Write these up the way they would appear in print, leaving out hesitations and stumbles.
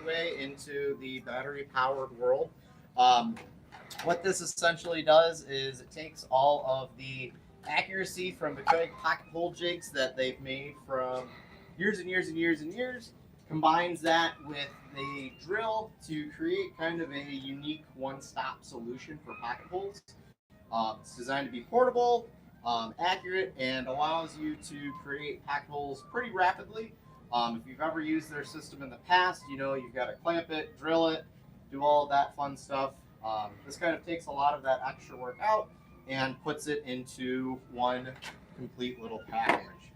segue into the battery-powered world. Um, what this essentially does is it takes all of the accuracy from the Kreg pocket hole jigs that they've made from years and years and years and years, combines that with the drill to create kind of a unique one-stop solution for pocket holes. It's designed to be portable, accurate, and allows you to create pocket holes pretty rapidly. If you've ever used their system in the past, you know you've got to clamp it, drill it, do all of that fun stuff. This kind of takes a lot of that extra work out and puts it into one complete little package.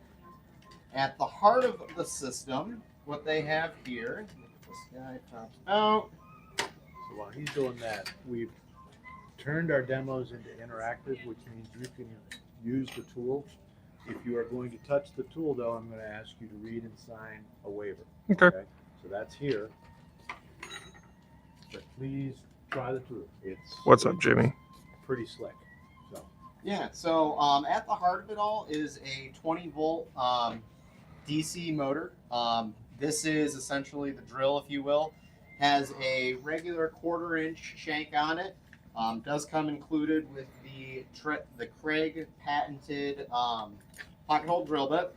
At the heart of the system, what they have here, this guy pops out. So while he's doing that, we've turned our demos into interactive, which means you can use the tool. If you are going to touch the tool, though, I'm going to ask you to read and sign a waiver. Okay. So that's here. But please try the tool. It's What's up, Jimmy? pretty slick. So Yeah, so at the heart of it all is a 20-volt DC motor. This is essentially the drill, if you will. Has a regular 1/4-inch shank on it. Does come included with the Kreg patented pocket hole drill bit.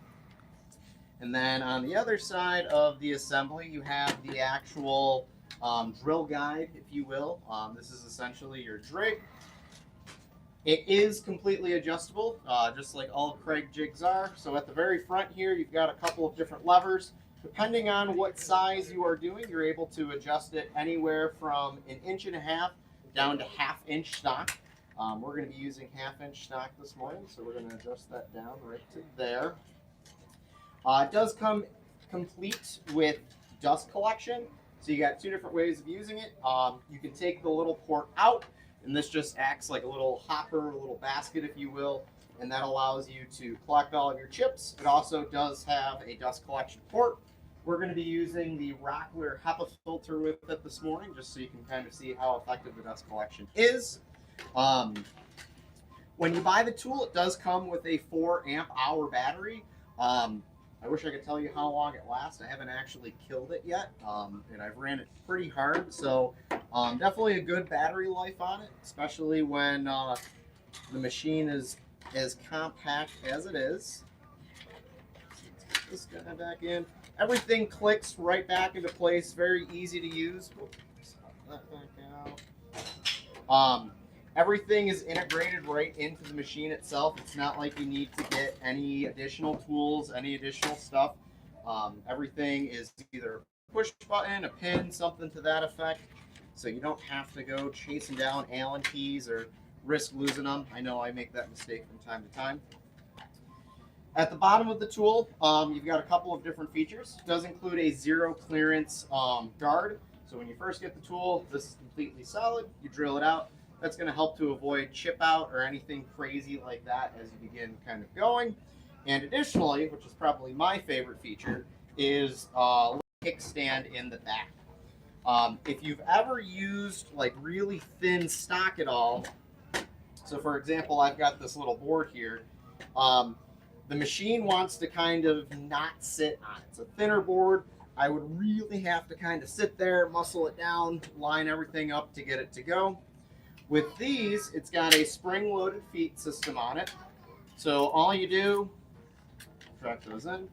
And then on the other side of the assembly, you have the actual drill guide, if you will. This is essentially your jig. It is completely adjustable, just like all Kreg jigs are. So at the very front here, you've got a couple of different levers. Depending on what size you are doing, you're able to adjust it anywhere from 1.5 inches down to 1/2 inch stock. We're going to be using 1/2 inch stock this morning, so we're going to adjust that down right to there. It does come complete with dust collection. So you got two different ways of using it. You can take the little port out, and this just acts like a little hopper, a little basket, if you will, and that allows you to collect all of your chips. It also does have a dust collection port. We're going to be using the Rockler HEPA filter with it this morning, just so you can kind of see how effective the dust collection is. When you buy the tool, it does come with a 4 amp hour battery. I wish I could tell you how long it lasts. I haven't actually killed it yet, and I've ran it pretty hard. So definitely a good battery life on it, especially when the machine is as compact as it is. Let's get this guy back in. Everything clicks right back into place. Very easy to use. That back out. Everything is integrated right into the machine itself. It's not like you need to get any additional tools, any additional stuff. Everything is either a push button, a pin, something to that effect. So you don't have to go chasing down Allen keys or risk losing them. I know I make that mistake from time to time. At the bottom of the tool, you've got a couple of different features. It does include a zero clearance guard. So when you first get the tool, this is completely solid. You drill it out. That's going to help to avoid chip out or anything crazy like that as you begin kind of going. And additionally, which is probably my favorite feature, is a kickstand in the back. If you've ever used like really thin stock at all, so for example, I've got this little board here. The machine wants to kind of not sit on it. It's a thinner board. I would really have to kind of sit there, muscle it down, line everything up to get it to go. With these, it's got a spring-loaded feet system on it. So all you do, track those in,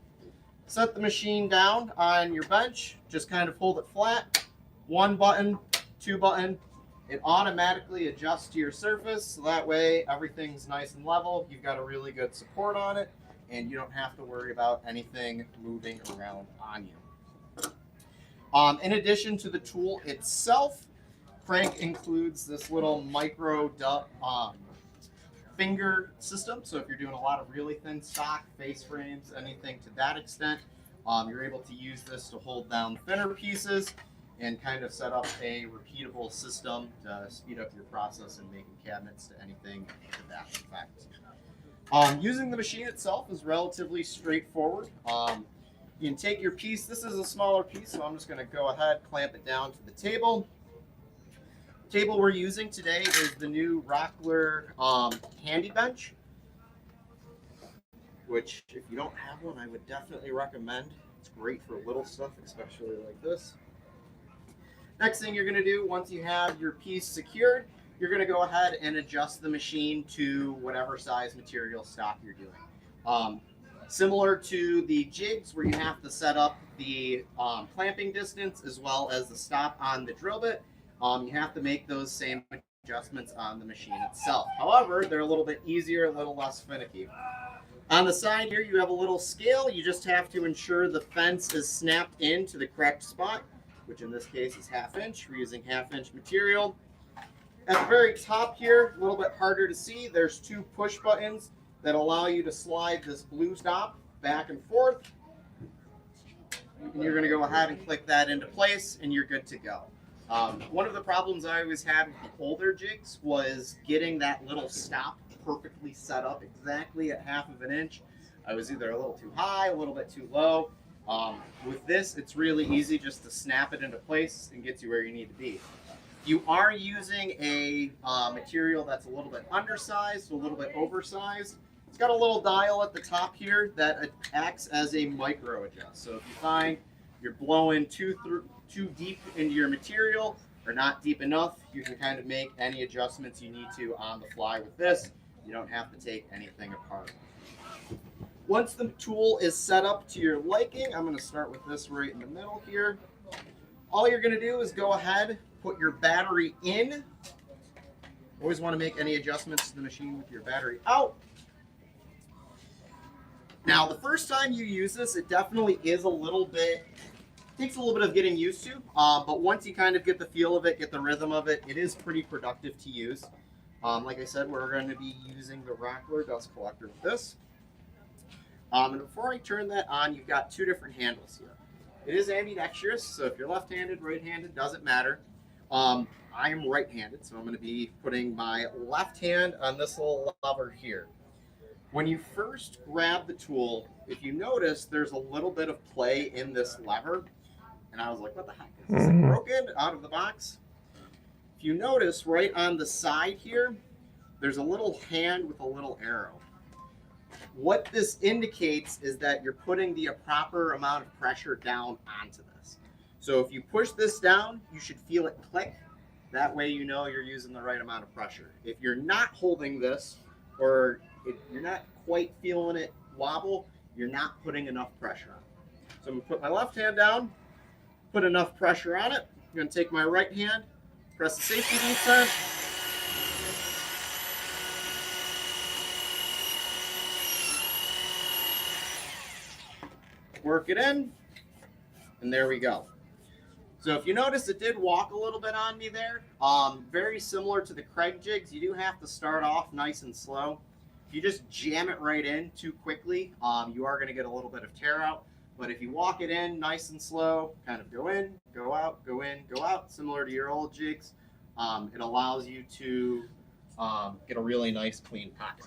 set the machine down on your bench, just kind of hold it flat, 1 button, 2 button, it automatically adjusts to your surface, so that way everything's nice and level, you've got a really good support on it, and you don't have to worry about anything moving around on you. In addition to the tool itself, Kreg includes this little micro finger system. So if you're doing a lot of really thin stock, face frames, anything to that extent, you're able to use this to hold down thinner pieces and kind of set up a repeatable system to speed up your process in making cabinets to anything to that effect. Using the machine itself is relatively straightforward. You can take your piece. This is a smaller piece, so I'm just going to go ahead, clamp it down to the table. The table we're using today is the new Rockler Handy Bench, which if you don't have one, I would definitely recommend. It's great for little stuff, especially like this. Next thing you're going to do once you have your piece secured, you're going to go ahead and adjust the machine to whatever size material stock you're doing. Similar to the jigs where you have to set up the clamping distance as well as the stop on the drill bit, you have to make those same adjustments on the machine itself. However, they're a little bit easier, a little less finicky. On the side here, you have a little scale. You just have to ensure the fence is snapped into the correct spot, which in this case is 1/2 inch. We're using 1/2 inch material. At the very top here, a little bit harder to see, there's 2 push buttons that allow you to slide this blue stop back and forth. And you're going to go ahead and click that into place, and you're good to go. One of the problems I always had with the older jigs was getting that little stop perfectly set up exactly at 1/2 inch. I was either a little too high, a little bit too low. With this, it's really easy just to snap it into place and gets you where you need to be. You are using a material that's a little bit undersized, a little bit oversized. It's got a little dial at the top here that acts as a micro adjust. So if you find you're blowing too deep into your material or not deep enough, you can kind of make any adjustments you need to on the fly with this. You don't have to take anything apart. Once the tool is set up to your liking, I'm going to start with this right in the middle here. All you're going to do is go ahead, put your battery in. Always want to make any adjustments to the machine with your battery out. Now, the first time you use this, it definitely is a little bit, takes a little bit of getting used to, but once you kind of get the feel of it, get the rhythm of it, it is pretty productive to use. Like I said, we're going to be using the Rockler dust collector with this. And before I turn that on, you've got 2 different handles here. It is ambidextrous, so if you're left-handed, right-handed, doesn't matter. I am right-handed, so I'm going to be putting my left hand on this little lever here. When you first grab the tool, if you notice, there's a little bit of play in this lever. And I was like, what the heck? Is this broken out of the box? If you notice, right on the side here, there's a little hand with a little arrow. What this indicates is that you're putting the proper amount of pressure down onto this. So if you push this down, you should feel it click. That way you know you're using the right amount of pressure. If you're not holding this, or if you're not quite feeling it wobble, you're not putting enough pressure on it. So I'm going to put my left hand down, put enough pressure on it. I'm going to take my right hand, press the safety detent. Work it in, and there we go. So if you notice, it did walk a little bit on me there. Very similar to the Kreg jigs, you do have to start off nice and slow. If you just jam it right in too quickly, you are going to get a little bit of tear out. But if you walk it in nice and slow, kind of go in, go out, go in, go out, similar to your old jigs, it allows you to get a really nice clean pocket.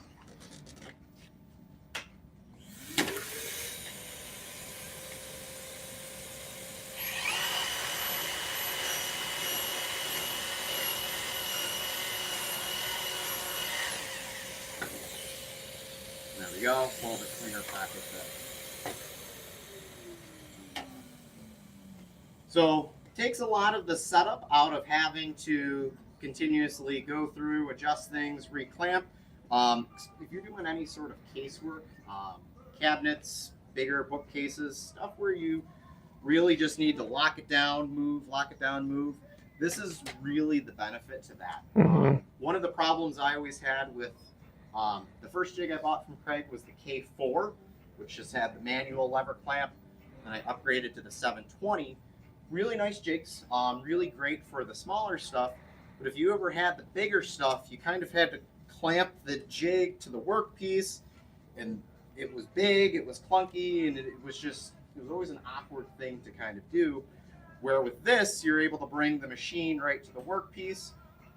There we go, a little bit cleaner pocket there. So it takes a lot of the setup out of having to continuously go through, adjust things, reclamp. If you're doing any sort of casework, cabinets, bigger bookcases, stuff where you really just need to lock it down, move, this is really the benefit to that. One of the problems I always had with the first jig I bought from Kreg was the K4, which just had the manual lever clamp, and I upgraded to the 720. Really nice jigs, really great for the smaller stuff, but if you ever had the bigger stuff, you kind of had to clamp the jig to the workpiece, and it was big, it was clunky, and it was always an awkward thing to kind of do, where with this, you're able to bring the machine right to the workpiece.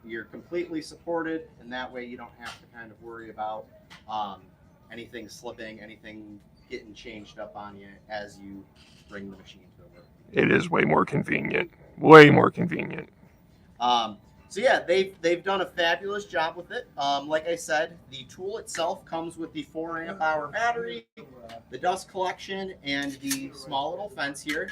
You're completely supported, and that way you don't have to kind of worry about anything slipping, anything getting changed up on you as you bring the machine to the work. It is way more convenient. Way more convenient. So yeah, they've done a fabulous job with it. Like I said, the tool itself comes with the 4 amp hour battery, the dust collection, and the small little fence here.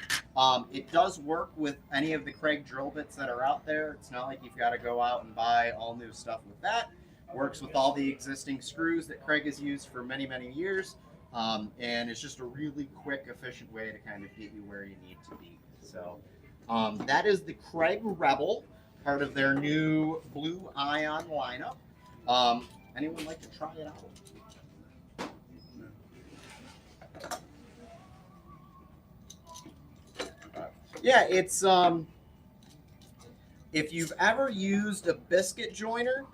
It does work with any of the Kreg drill bits that are out there. It's not like you've got to go out and buy all new stuff with that. Works with all the existing screws that Kreg has used for many, many years. And it's just a really quick, efficient way to kind of get you where you need to be. So that is the Kreg Rebel, part of their new Blue Ion lineup. Anyone like to try it out? Yeah, it's if you've ever used a biscuit joiner,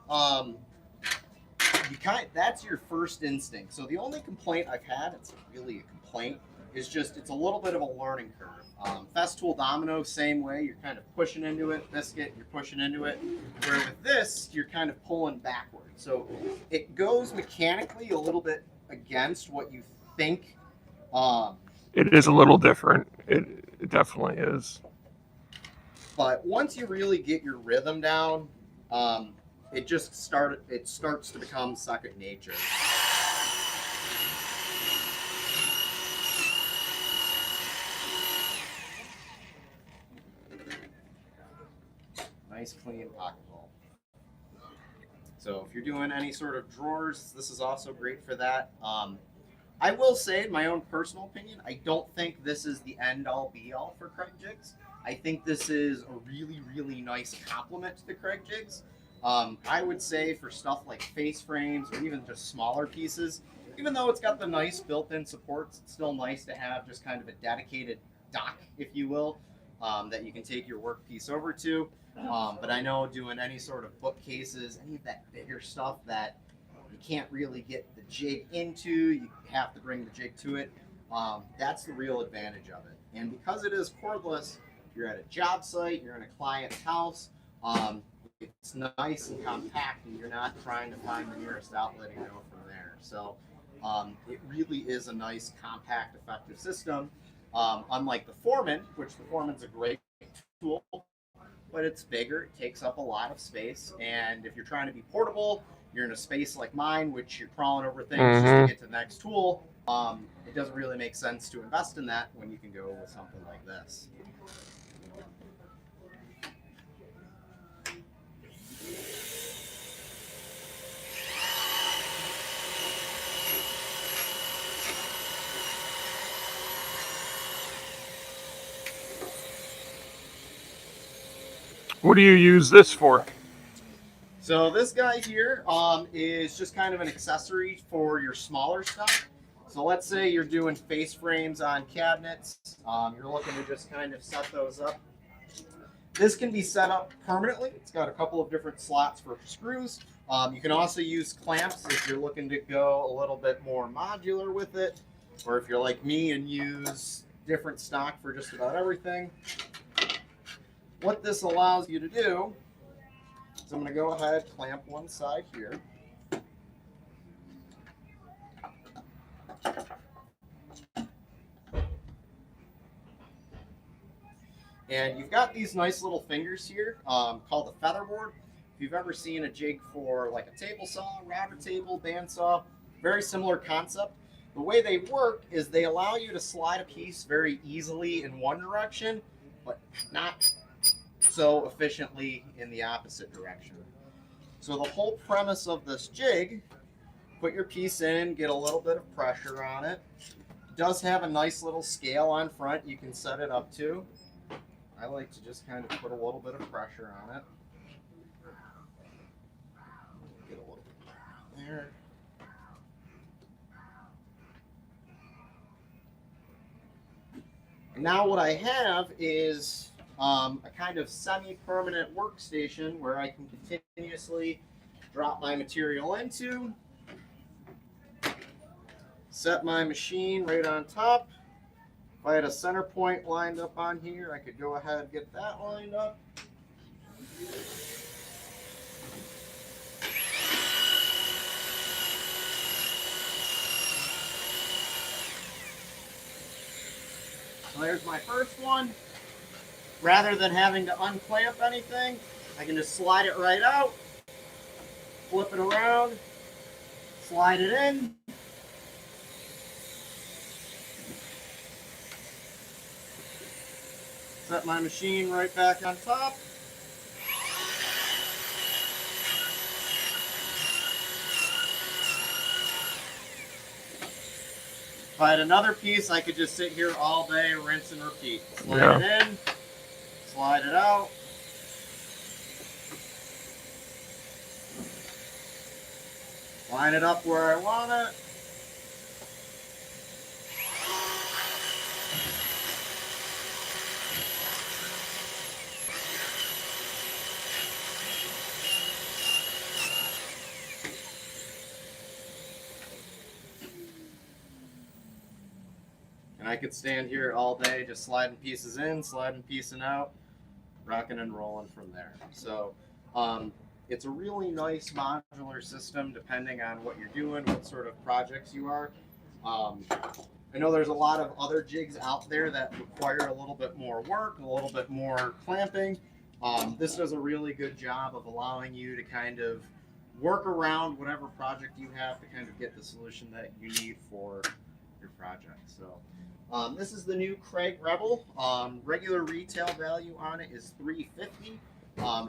that's your first instinct. So the only complaint I've had, it's really a complaint, is just it's a little bit of a learning curve. Festool Domino, same way. You're kind of pushing into it. Biscuit, you're pushing into it. Where with this, you're kind of pulling backwards. So it goes mechanically a little bit against what you think. It is a little different. It definitely is. But once you really get your rhythm down, it starts to become second nature. Nice clean pocket hole. So if you're doing any sort of drawers, this is also great for that. I will say, in my own personal opinion, I don't think this is the end-all be-all for Kreg jigs. I think this is a really, really nice complement to the Kreg jigs. I would say for stuff like face frames or even just smaller pieces, even though it's got the nice built-in supports, it's still nice to have just kind of a dedicated dock, if you will, that you can take your workpiece over to. But I know doing any sort of bookcases, any of that bigger stuff that you can't really get the jig into, you have to bring the jig to it. That's the real advantage of it. And because it is cordless, you're at a job site, you're in a client's house, it's nice and compact, and you're not trying to find the nearest outlet and go from there. So it really is a nice, compact, effective system. Unlike the Foreman, which the Foreman's a great tool, but it's bigger, it takes up a lot of space, and if you're trying to be portable, you're in a space like mine, which you're crawling over things just to get to the next tool, it doesn't really make sense to invest in that when you can go with something like this. What do you use this for? So this guy here is just kind of an accessory for your smaller stuff. So let's say you're doing face frames on cabinets. You're looking to just kind of set those up. This can be set up permanently. It's got a couple of different slots for screws. You can also use clamps if you're looking to go a little bit more modular with it, or if you're like me and use different stock for just about everything. What this allows you to do is I'm going to go ahead, clamp one side here. And you've got these nice little fingers here called a featherboard. If you've ever seen a jig for like a table saw, router table, bandsaw, very similar concept. The way they work is they allow you to slide a piece very easily in one direction, but not so efficiently in the opposite direction. So the whole premise of this jig, put your piece in, get a little bit of pressure on it. It does have a nice little scale on front you can set it up to. I like to just kind of put a little bit of pressure on it. Get a little bit there. And now what I have is a kind of semi-permanent workstation where I can continuously drop my material into, set my machine right on top. If I had a center point lined up on here, I could go ahead and get that lined up. So there's my first one. Rather than having to unclamp anything, I can just slide it right out, flip it around, slide it in. Set my machine right back on top. If I had another piece, I could just sit here all day, rinse and repeat. Slide it in, slide it out. Line it up where I want it. And I could stand here all day just sliding pieces in, sliding pieces out, rocking and rolling from there. So it's a really nice modular system depending on what you're doing, what sort of projects you are. I know there's a lot of other jigs out there that require a little bit more work, a little bit more clamping. This does a really good job of allowing you to kind of work around whatever project you have to kind of get the solution that you need for your project. So this is the new Kreg Rebel. Regular retail value on it is $350.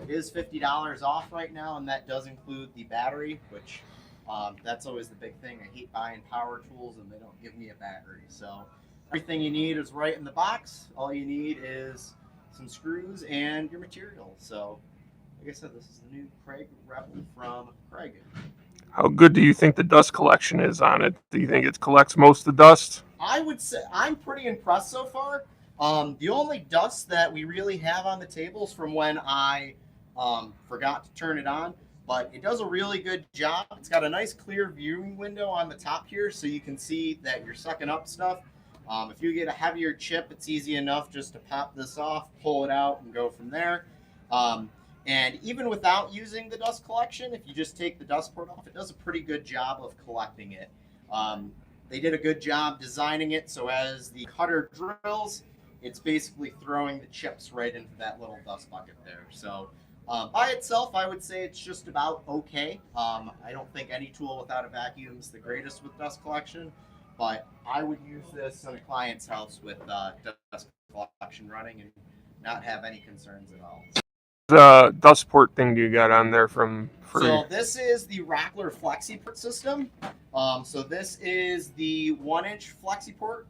It is $50 off right now, and that does include the battery, which that's always the big thing. I hate buying power tools and they don't give me a battery. So everything you need is right in the box. All you need is some screws and your materials. So like I said, this is the new Kreg Rebel from Kreg. How good do you think the dust collection is on it? Do you think it collects most of the dust? I would say I'm pretty impressed so far. The only dust that we really have on the tables from when I forgot to turn it on, but it does a really good job. It's got a nice clear viewing window on the top here, so you can see that you're sucking up stuff. If you get a heavier chip, it's easy enough just to pop this off, pull it out, and go from there. And even without using the dust collection, if you just take the dust port off, it does a pretty good job of collecting it. They did a good job designing it so as the cutter drills, it's basically throwing the chips right into that little dust bucket there. So by itself, I would say it's just about okay. I don't think any tool without a vacuum is the greatest with dust collection, but I would use this in a client's house with dust collection running and not have any concerns at all. The dust port thing you got on there from free? So this is the Rockler FlexiPort system. So this is the 1-inch FlexiPort.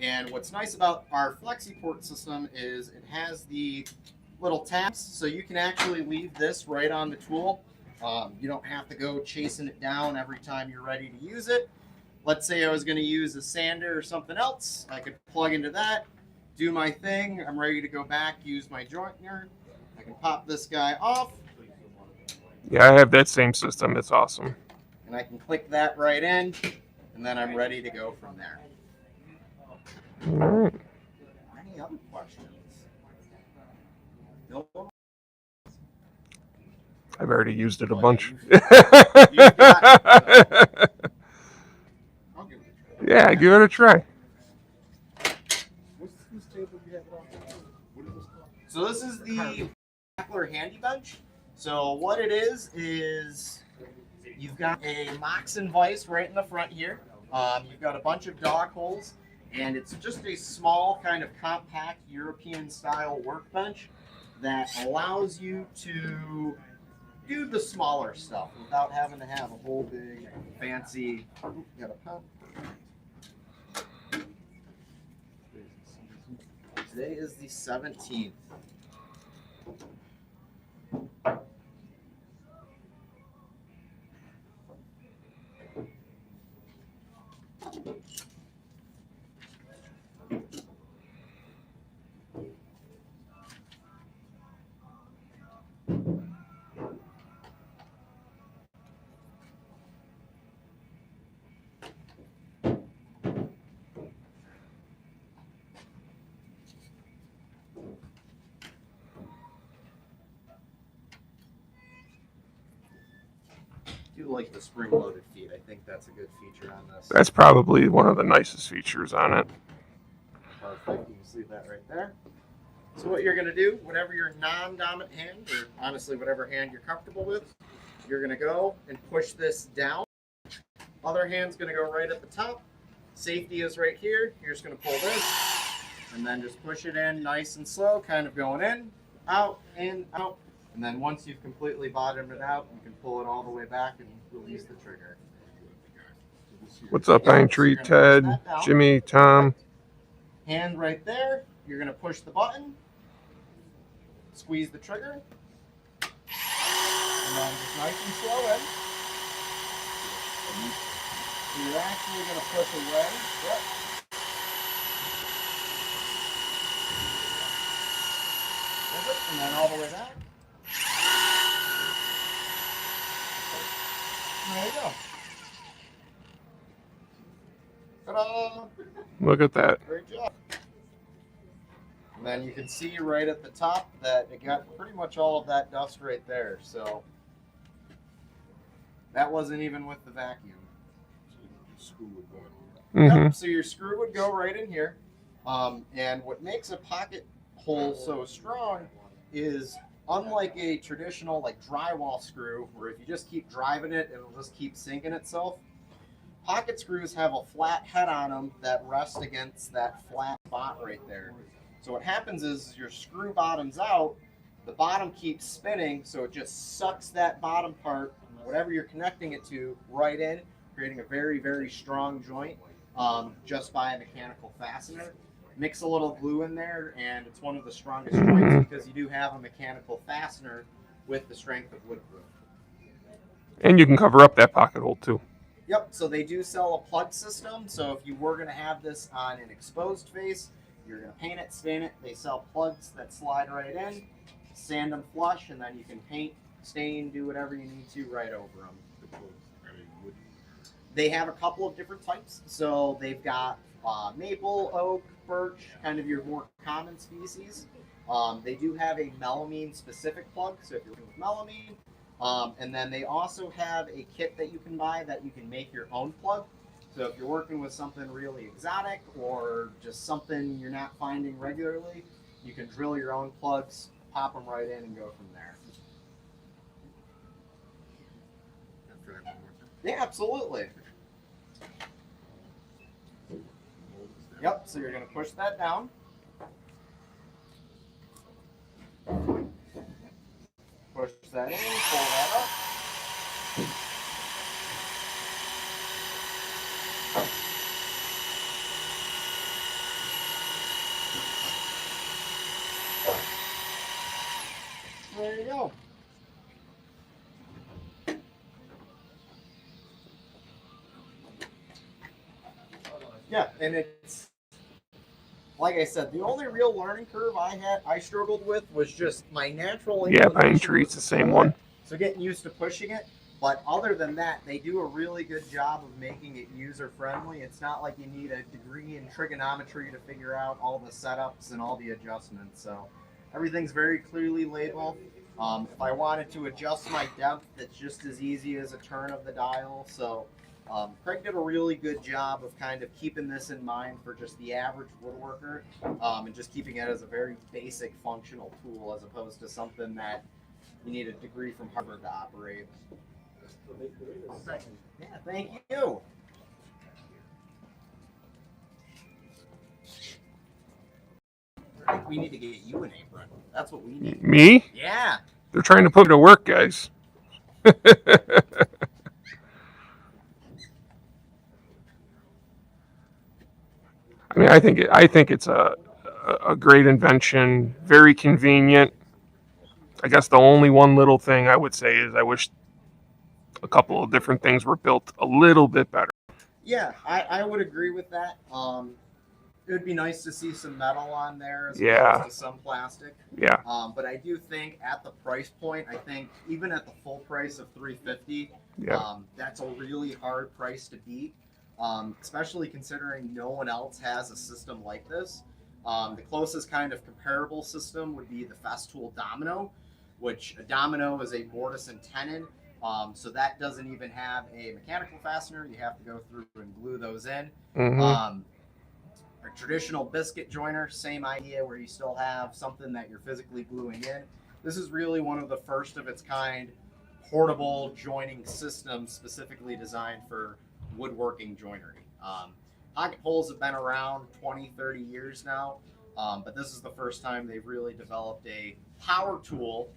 And what's nice about our FlexiPort system is it has the little tabs, so you can actually leave this right on the tool. You don't have to go chasing it down every time you're ready to use it. Let's say I was going to use a sander or something else. I could plug into that, do my thing. I'm ready to go back, use my jointer. I can pop this guy off. Yeah, I have that same system. It's awesome. And I can click that right in, and then I'm ready to go from there. All right. Any other questions? No. I've already used it a bunch. Yeah, give it a try. So this is the Rockler Handy Bench. So what it is you've got a Moxon vise right in the front here. You've got a bunch of dog holes, and it's just a small kind of compact European style workbench that allows you to do the smaller stuff without having to have a whole big fancy. Got a pump. Today is the 17th. I do like the spring-loaded feet. I think that's a good feature on this. That's probably one of the nicest features on it. Perfect. You can see that right there. So what you're going to do, whatever your non-dominant hand, or honestly whatever hand you're comfortable with, you're going to go and push this down. Other hand's going to go right at the top. Safety is right here. You're just going to pull this and then just push it in nice and slow, kind of going in, out. And then once you've completely bottomed it out, you can pull it all the way back and release the trigger. What's up, Pine Tree, Ted, Jimmy, Tom? Hand right there. You're going to push the button, squeeze the trigger, and then just nice and slow in. So you're actually going to push away. Yep. And then all the way back. There you go. Ta-da! Look at that. Great job. And then you can see right at the top that it got pretty much all of that dust right there. So that wasn't even with the vacuum. Mm-hmm. Yep, so your screw would go right in here. And what makes a pocket hole so strong is, unlike a traditional like drywall screw, where if you just keep driving it, it'll just keep sinking itself. Pocket screws have a flat head on them that rest against that flat spot right there. So what happens is your screw bottoms out, the bottom keeps spinning, so it just sucks that bottom part, whatever you're connecting it to, right in, creating a very, very strong joint just by a mechanical fastener. Mix a little glue in there, and it's one of the strongest joints because you do have a mechanical fastener with the strength of woodworking. And you can cover up that pocket hole too. Yep, so they do sell a plug system. So if you were going to have this on an exposed face, you're going to paint it, stain it. They sell plugs that slide right in, sand them flush, and then you can paint, stain, do whatever you need to right over them. They have a couple of different types. So they've got maple, oak, birch, kind of your more common species. They do have a melamine specific plug, so if you're working with melamine. And then they also have a kit that you can buy that you can make your own plug. So if you're working with something really exotic or just something you're not finding regularly, you can drill your own plugs, pop them right in, and go from there. Yeah, absolutely. Yep, so you're going to push that down. Push that in, pull that up. There you go. Yeah, and it's, like I said, the only real learning curve I struggled with was just my natural inclination. Yeah, Pine Tree, it's the same one. So getting used to pushing it. But other than that, they do a really good job of making it user-friendly. It's not like you need a degree in trigonometry to figure out all the setups and all the adjustments. So everything's very clearly labeled. If I wanted to adjust my depth, it's just as easy as a turn of the dial. So Kreg did a really good job of kind of keeping this in mind for just the average woodworker, and just keeping it as a very basic functional tool as opposed to something that you need a degree from Harvard to operate. Yeah, thank you. I think we need to get you an apron. That's what we need. Me? Yeah. They're trying to put me to work, guys. I mean, I think it's a great invention, very convenient. I guess the only one little thing I would say is I wish a couple of different things were built a little bit better. Yeah, I would agree with that. It would be nice to see some metal on there as Yeah. opposed to some plastic. Yeah. But I do think at the price point, I think even at the full price of $350, Yeah. that's a really hard price to beat. Especially considering no one else has a system like this. The closest kind of comparable system would be the Festool Domino, which a domino is a mortise and tenon. So that doesn't even have a mechanical fastener. You have to go through and glue those in. Mm-hmm. Our A traditional biscuit joiner, same idea, where you still have something that you're physically gluing in. This is really one of the first of its kind portable joining systems specifically designed for woodworking joinery. Pocket holes have been around 20, 30 years now, but this is the first time they've really developed a power tool,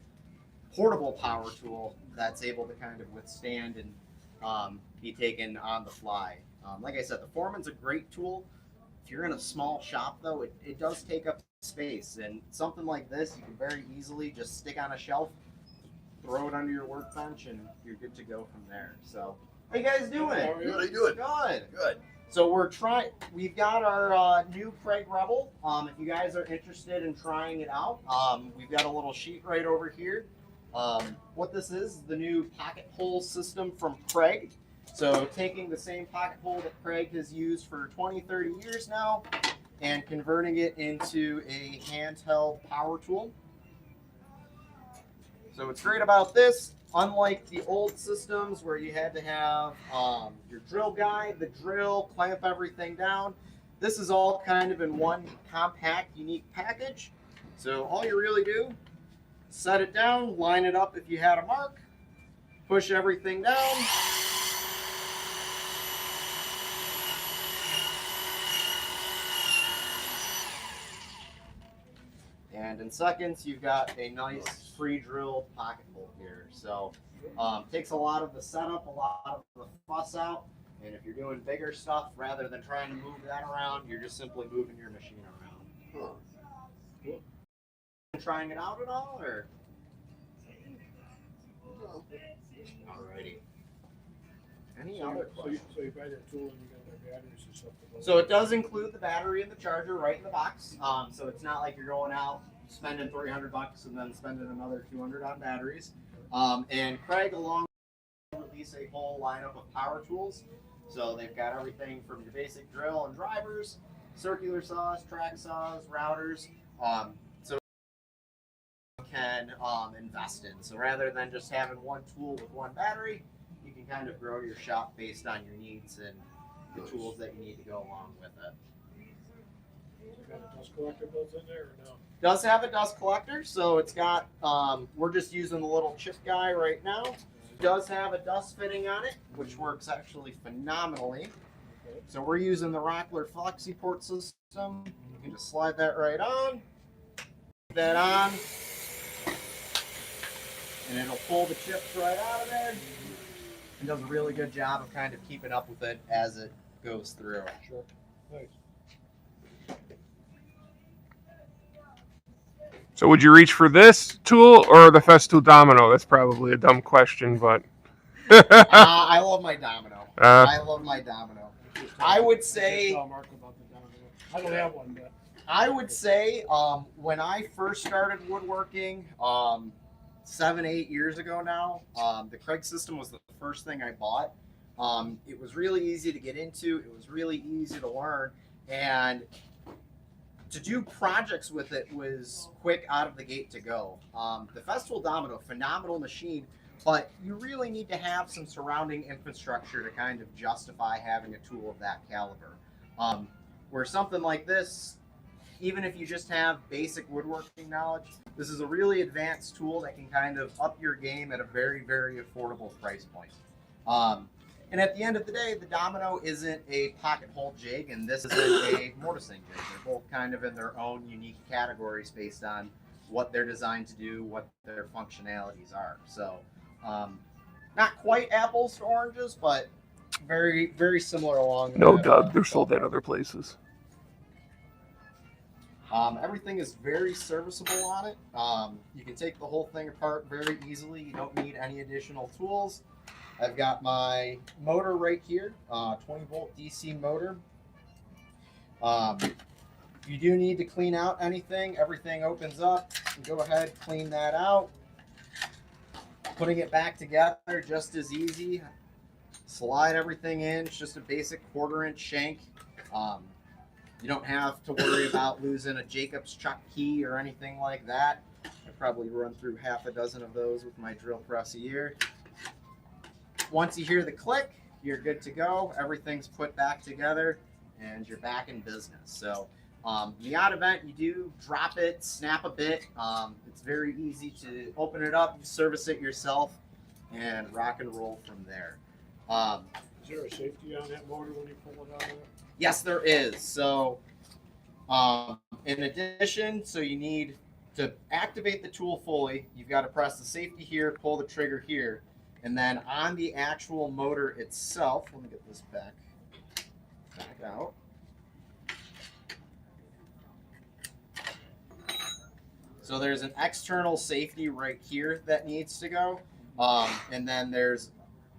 portable power tool, that's able to kind of withstand and be taken on the fly. Like I said, the Foreman's a great tool. If you're in a small shop, though, it does take up space, and something like this you can very easily just stick on a shelf, throw it under your workbench, and you're good to go from there. So, how you guys doing? How are you doing? Good. Good. So we've got our new Kreg Rebel. If you guys are interested in trying it out, we've got a little sheet right over here. What this is the new pocket hole system from Kreg. So taking the same pocket hole that Kreg has used for 20, 30 years now and converting it into a handheld power tool. So what's great about this, unlike the old systems where you had to have your drill guide, the drill, clamp everything down, this is all kind of in one compact, unique package. So all you really do, set it down, line it up if you had a mark, push everything down. And in seconds, you've got a nice pre-drilled pocket hole here. So takes a lot of the setup, a lot of the fuss out. And if you're doing bigger stuff, rather than trying to move that around, you're just simply moving your machine around. Cool. Trying it out at all, or? Alrighty. Any other questions? So you buy that tool and you got the batteries and stuff. So it does include the battery and the charger right in the box. So it's not like you're going out spending $300 and then spending another $200 on batteries. And Kreg, along with release a whole lineup of power tools. So they've got everything from your basic drill and drivers, circular saws, track saws, routers. So you can invest in. So rather than just having one tool with one battery, you can kind of grow your shop based on your needs and the tools that you need to go along with it. Got a dust collector built in there or no? Does have a dust collector, so it's got, we're just using the little chip guy right now. Does have a dust fitting on it, which works actually phenomenally. Okay. So we're using the Rockler FlexiPort system. You can just slide that right on, put that on, and it'll pull the chips right out of there. And does a really good job of kind of keeping up with it as it goes through. Sure. Nice. So would you reach for this tool or the Festool Domino? That's probably a dumb question, but I love my Domino. I love my Domino. I would say, Tell Mark about the Domino. I don't have one, but I would say when I first started woodworking 7, 8 years ago now, the Kreg system was the first thing I bought. It was really easy to get into. It was really easy to learn, and to do projects with it was quick out of the gate to go. The Festool Domino, phenomenal machine, but you really need to have some surrounding infrastructure to kind of justify having a tool of that caliber. Where something like this, even if you just have basic woodworking knowledge, this is a really advanced tool that can kind of up your game at a very, very affordable price point. And at the end of the day, the Domino isn't a pocket hole jig, and this isn't a mortising jig. They're both kind of in their own unique categories based on what they're designed to do, what their functionalities are. So, not quite apples to oranges, but very, very similar along. no, Doug, they're sold at other places. Everything is very serviceable on it. You can take the whole thing apart very easily. You don't need any additional tools. I've got my motor right here, 20 volt DC motor. If you do need to clean out anything, everything opens up. You can go ahead, clean that out. Putting it back together, just as easy. Slide everything in. It's just a basic 1/4-inch shank. You don't have to worry about losing a Jacob's chuck key or anything like that. I probably run through half a dozen of those with my drill press a year. Once you hear the click, you're good to go. Everything's put back together. and you're back in business. So in the odd event, you do drop it, snap a bit. It's very easy to open it up, service it yourself, and rock and roll from there. Is there a safety on that motor when you pull it out of there? Yes, there is. So in addition, so you need to activate the tool fully, you've got to press the safety here, pull the trigger here, and then on the actual motor itself, let me get this back out. So there's an external safety right here that needs to go, and then there's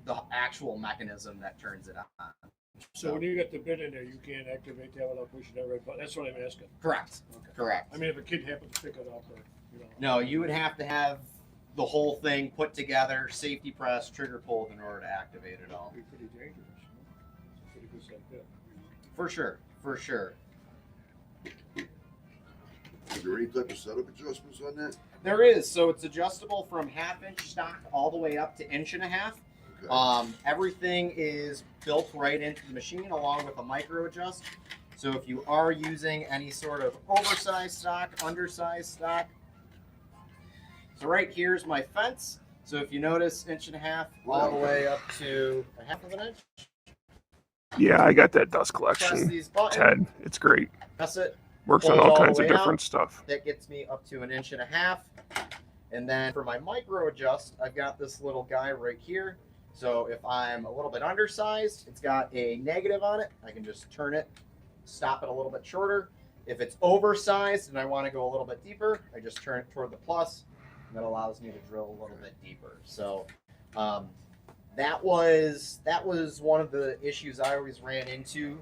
the actual mechanism that turns it on. So when you get the bit in there, you can't activate that without pushing that red button. That's what I'm asking. Correct. Okay. Correct. I mean, if a kid happened to pick it up, or No, you would have to have the whole thing put together, safety press, trigger pulled in order to activate it all. it'd be pretty dangerous. It's a pretty good set bit. For sure. For sure. Is there any type of setup adjustments on that? There is. So it's adjustable from 1/2 inch stock all the way up to 1.5 inch. Okay. Everything is built right into the machine along with a micro adjust. So if you are using any sort of oversized stock, undersized stock. So right here's my fence. So if you notice 1.5 inch all the way up to 1/2 inch. Yeah, I got that dust Press collection, these buttons. Ted. It's great. Press it. Works on Pull it all all the kinds of way out. different stuff. That gets me up to 1.5 inch. And then for my micro adjust, I've got this little guy right here. So if I'm a little bit undersized, it's got a negative on it. I can just turn it, stop it a little bit shorter. If it's oversized and I want to go a little bit deeper, I just turn it toward the plus. And that allows me to drill a little bit deeper. So that was one of the issues I always ran into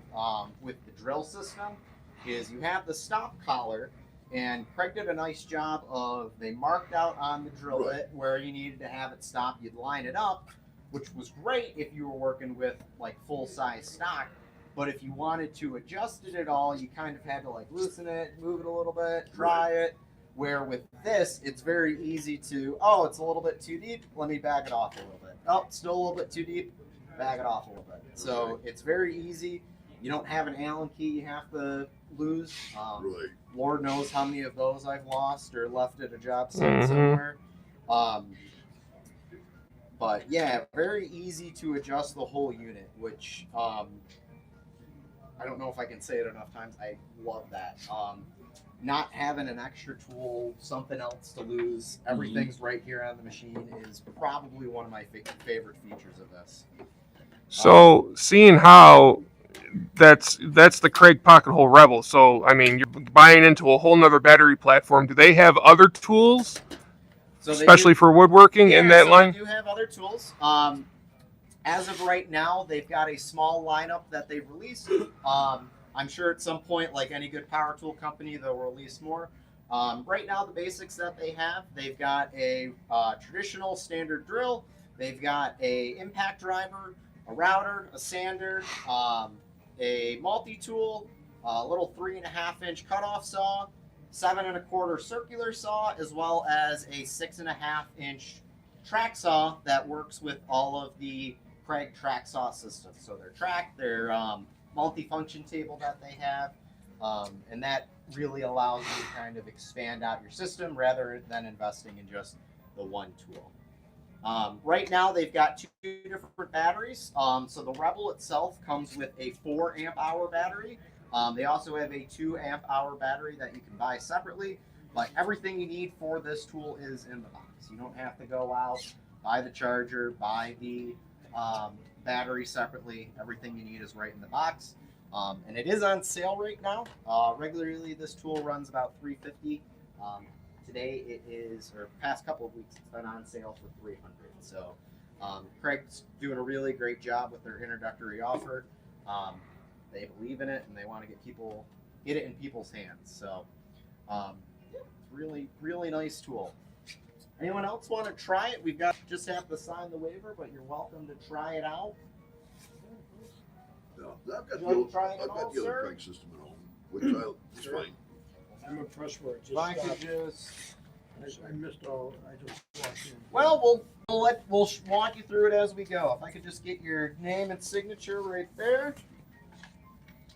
with the drill system is you have the stop collar, and Kreg did a nice job of, they marked out on the drill Right. bit where you needed to have it stop. You'd line it up, which was great if you were working with like full size stock. But if you wanted to adjust it at all, you kind of had to like loosen it, move it a little bit, try it. Where with this, it's very easy to, oh, it's a little bit too deep. Let me back it off a little bit. Oh, it's still a little bit too deep. Back it off a little bit. So it's very easy. You don't have an Allen key you have to lose. Right. Lord knows how many of those I've lost or left at a job site Mhm. somewhere. But yeah, very easy to adjust the whole unit, which I don't know if I can say it enough times. I love that. Not having an extra tool, something else to lose, everything's right here on the machine is probably one of my favorite features of this. So seeing how that's the Kreg Pocket Hole Rebel. So I mean, you're buying into a whole nother battery platform. Do they have other tools, So they especially for woodworking, in that so line? They do have other tools. As of right now, they've got a small lineup that they've released. I'm sure at some point, like any good power tool company, they'll release more. Right now, the basics that they have, they've got a traditional standard drill. They've got a impact driver, a router, a sander, a multi-tool, a little 3.5 inch cutoff saw, 7 1/4 circular saw, as well as a 6.5 inch track saw that works with all of the Kreg track saw systems. So their track, their multi-function table that they have, and that really allows you to kind of expand out your system rather than investing in just the one tool. Right now they've got 2 different batteries. So the Rebel itself comes with a 4 amp hour battery. They also have a 2 amp hour battery that you can buy separately, but everything you need for this tool is in the box. You don't have to go out, buy the charger, buy the battery separately. Everything you need is right in the box. And it is on sale right now. Regularly this tool runs about $350. Today it is, or past couple of weeks, it's been on sale for $300. So Kreg's doing a really great job with their introductory offer. They believe in it and they want to get it in people's hands. So really, really nice tool. Anyone else want to try it? We've got, just have to sign the waiver, but you're welcome to try it out. No, I've got You the wanna old, try it I've all, got the sir? other Kreg system at home, which it's Sure. fine. I'm impressed where it just If I could stopped. just, I missed all. I just walked in. well, we'll walk you through it as we go. If I could just get your name and signature right there.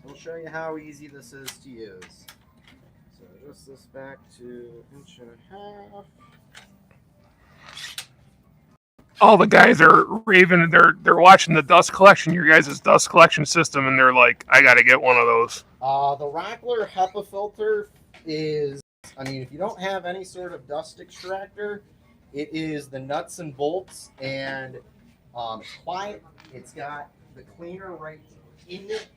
we'll show you how easy this is to use. So adjust this back to 1.5 inches. All the guys are raving. They're watching the dust collection, your guys' dust collection system, and they're like, I got to get one of those. The Rockler HEPA filter is, I mean, if you don't have any sort of dust extractor, it is the nuts and bolts, and it's quiet. It's got the cleaner right in it.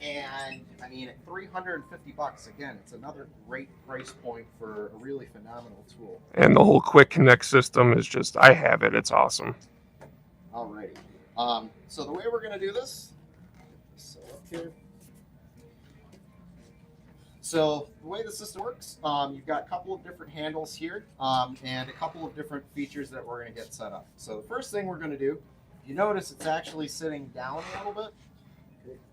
And I mean, at $350, again, it's another great price point for a really phenomenal tool. And the whole quick connect system is just, I have it. It's awesome. Alrighty. So the way we're going to do this, so up here. So the way the system works, you've got a couple of different handles here, and a couple of different features that we're going to get set up. So the first thing we're going to do, you notice it's actually sitting down a little bit.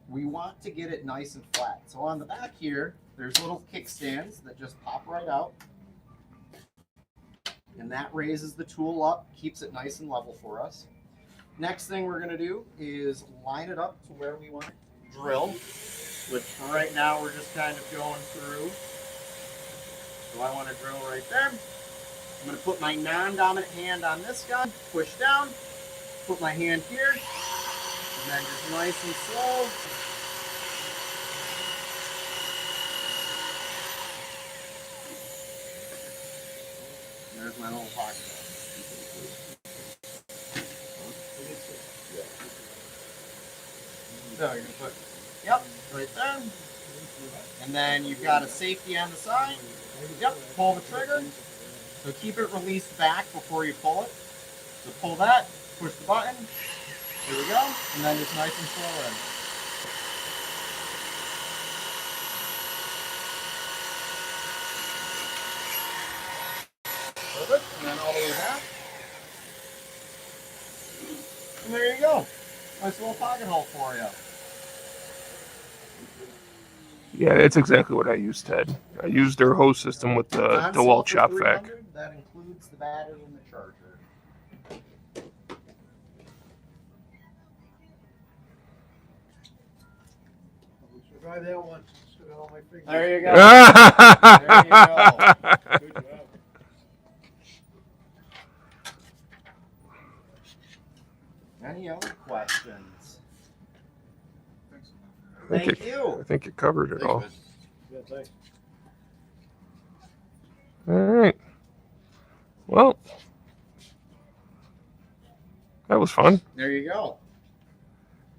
We want to get it nice and flat. So on the back here, there's little kickstands that just pop right out. And that raises the tool up, keeps it nice and level for us. Next thing we're going to do is line it up to where we want to drill, which for right now we're just kind of going through. So I want to drill right there. I'm going to put my non-dominant hand on this guy, push down, put my hand here, and then just nice and slow. There's my little pocket. So you're gonna put, yep, right there. And then you've got a safety on the side. Yep, pull the trigger. So keep it released back before you pull it. So pull that, push the button. There we go. And then just nice and slow in. Perfect. And then all the way back. And there you go. Nice little pocket hole for you. Yeah, it's exactly what I used, Ted. I used their hose system with the DeWalt shop vac. That includes the battery and the charger. Try that once. Still got all my fingers. There you go. There you go. Good job. Any other questions? I Thank you. I think you covered it all. Yeah, thanks. All right. Well, that was fun. There you go.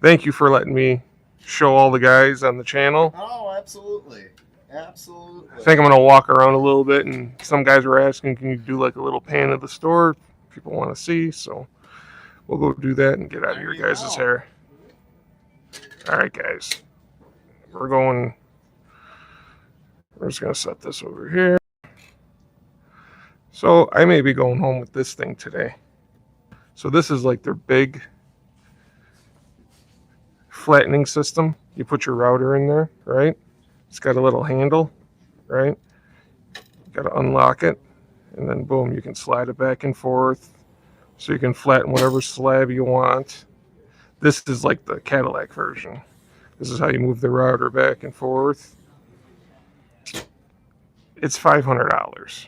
Thank you for letting me show all the guys on the channel. Oh, absolutely. Absolutely. I think I'm going to walk around a little bit, and some guys were asking, can you do like a little pan of the store? People want to see, so we'll go do that and get out of There your you guys' go. hair. All right, guys. We're just going to set this over here. So I may be going home with this thing today. So this is like their big flattening system. You put your router in there, right? It's got a little handle, right? You got to unlock it, and then boom, you can slide it back and forth. So you can flatten whatever slab you want. This is like the Cadillac version. This is how you move the router back and forth. It's $500.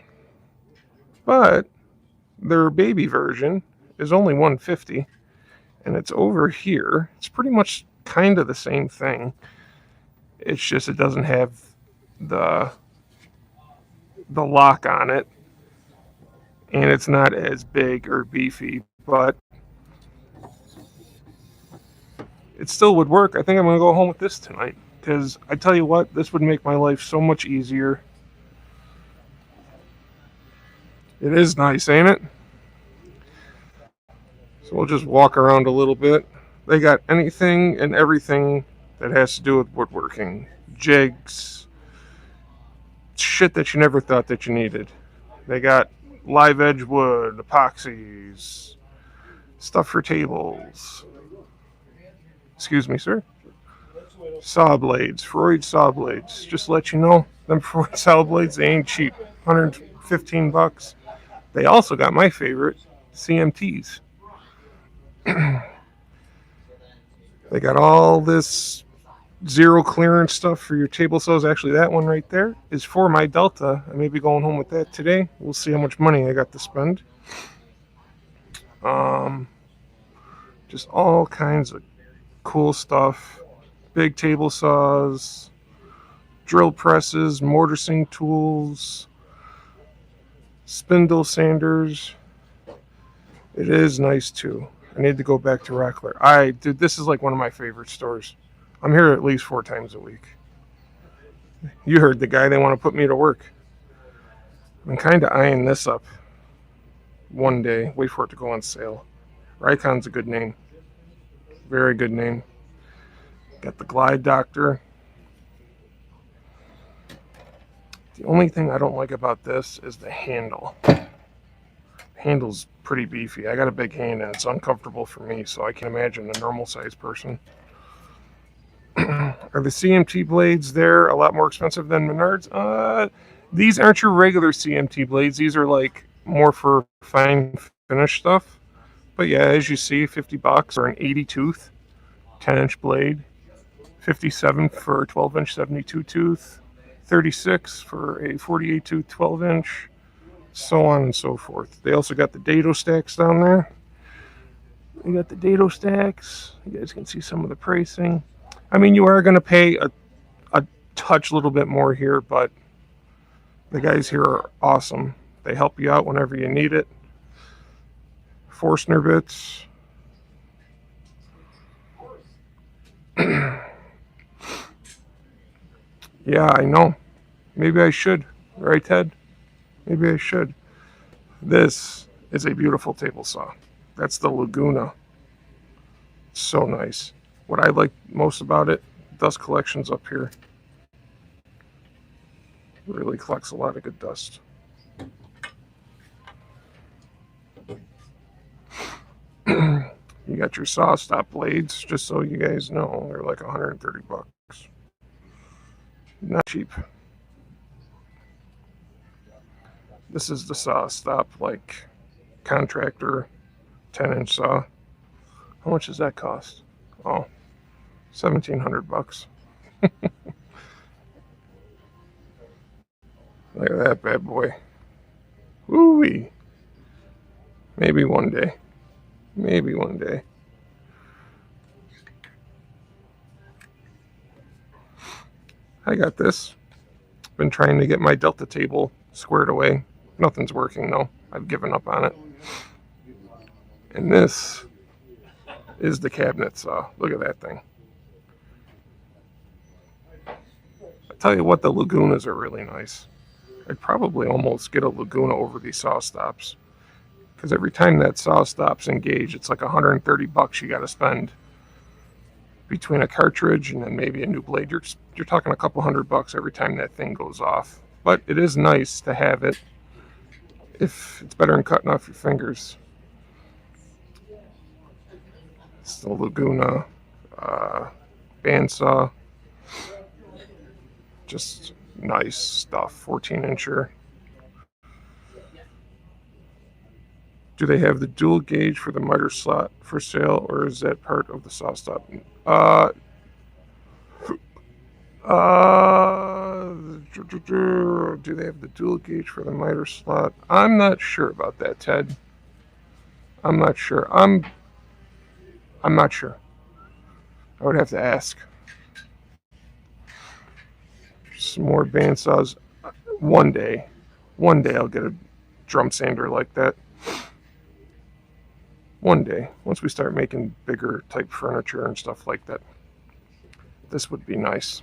But their baby version is only $150, and it's over here. It's pretty much kind of the same thing. It's just it doesn't have the lock on it, and it's not as big or beefy, but it still would work. I think I'm going to go home with this tonight, because I tell you what, this would make my life so much easier. It is nice, ain't it? So we'll just walk around a little bit. They got anything and everything that has to do with woodworking. Jigs. Shit that you never thought that you needed. They got live edge wood, epoxies, stuff for tables. Excuse me, sir. Saw blades, Freud saw blades. Just to let you know, them Freud saw blades, they ain't cheap. $115. They also got my favorite, CMTs. They got all this zero clearance stuff for your table saws. Actually, that one right there is for my Delta. I may be going home with that today. We'll see how much money I got to spend. Just all kinds of cool stuff. Big table saws, drill presses, mortising tools, spindle sanders. It is nice too. I need to go back to Rockler. Dude, this is like one of my favorite stores. I'm here at least 4 times a week. You heard the guy, they want to put me to work. I'm kind of eyeing this up one day. Wait for it to go on sale. Rycon's a good name. Very good name. Got the Glide Doctor. The only thing I don't like about this is the handle. The handle's pretty beefy. I got a big hand and it's uncomfortable for me, so I can imagine a normal sized person. Are the CMT blades there a lot more expensive than Menards? These aren't your regular CMT blades. These are like more for fine finish stuff. But yeah, as you see, $50 for an 80 tooth, 10-inch blade, 57 for a 12-inch 72 tooth, 36 for a 48 tooth 12-inch, so on and so forth. They also got the dado stacks down there. They got the dado stacks. You guys can see some of the pricing. I mean, you are going to pay a touch little bit more here, but the guys here are awesome. They help you out whenever you need it. Forstner bits. Yeah, I know. Maybe I should. Right, Ted? Maybe I should. This is a beautiful table saw. That's the Laguna. So nice. What I like most about it, dust collections up here. Really collects a lot of good dust. You got your saw stop blades, just so you guys know, they're like $130. Not cheap. This is the saw stop, like contractor 10-inch saw. How much does that cost? Oh, $1,700. Look at that bad boy. Woo-wee. Maybe one day. Maybe one day. I got this. Been trying to get my Delta table squared away. Nothing's working though. I've given up on it. And this is the cabinet saw. Look at that thing. I tell you what, the Lagunas are really nice. I'd probably almost get a Laguna over these saw stops. Because every time that saw stop's engaged, it's like $130 you got to spend between a cartridge and then maybe a new blade. You're talking a couple $100 every time that thing goes off. But it is nice to have it if it's better than cutting off your fingers. It's the Laguna bandsaw. Just nice stuff. 14-incher. Do they have the dual gauge for the miter slot for sale, or is that part of the saw stop? Do they have the dual gauge for the miter slot? I'm not sure about that, Ted. I'm not sure. I'm not sure. I would have to ask. Some more bandsaws. One day I'll get a drum sander like that. One day, once we start making bigger type furniture and stuff like that, this would be nice.